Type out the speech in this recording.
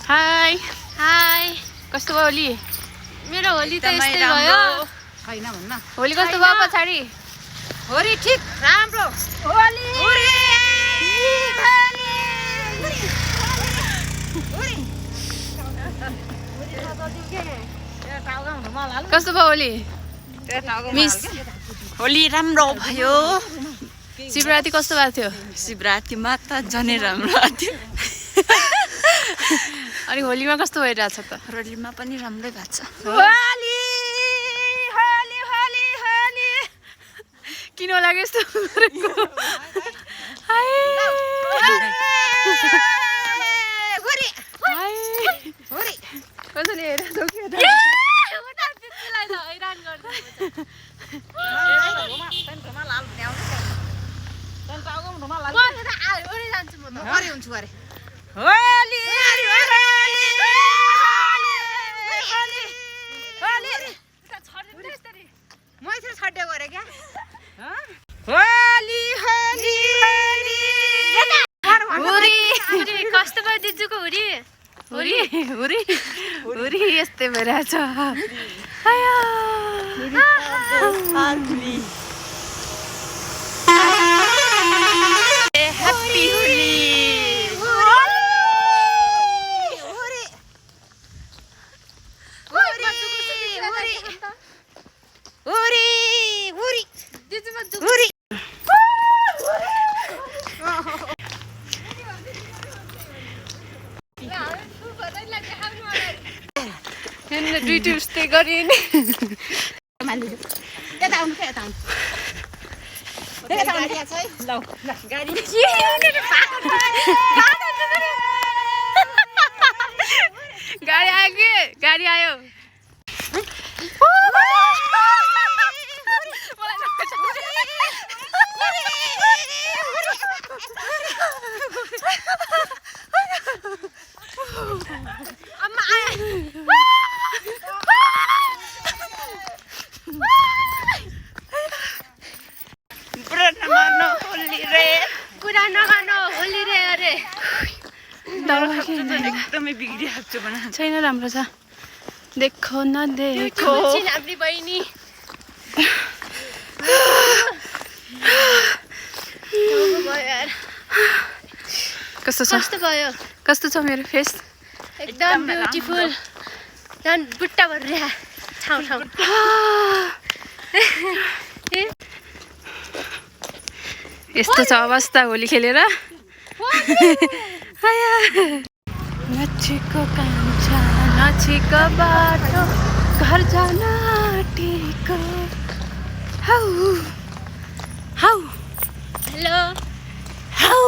High high कस्तो भयो होली? मेरो होली त यस्तै भयो छैन भन्न होली कस्तो भयो पछाडि? होली ठिक राम्रो होली कस्तो भयो होली? मिस होली राम्रो भयो। शिवरात्रि कस्तो भएको थियो? शिवरात्रिमा त झनै राम्रो थियो। अनि होलीमा कस्तो भइरहेछ त? होलीमा पनि राम्रै भएको छ। होली होली होली होली किन होला यस्तो गरेको? हाय कसैले हेरेर रोक्यो त? कस्तो भयो दिजुको हुरी हुरी हुरी हुरी यस्तै भइरहेछ। ह्याप्पी होली। दुईटी उस्तै गरे नि। गाडी आयो कि? गाडी आयो। कुरा नगर्नु होली रे अरे एकदमै बिग्रिहाल्छ छु भन। छैन राम्रो छ। देखो न देखो हाम्रो बहिनी कस्तो छ? कस्तो भयो? कस्तो छ मेरो फेस? एकदम ब्युटिफुल झन् बुट्टा भएर ठाउँ ठाउँ यस्तो छ अवस्था होली खेलेर। नछेको कान्छा नछेको बाटो घर जान आँटेको हाउ हाउ हेलो हाउ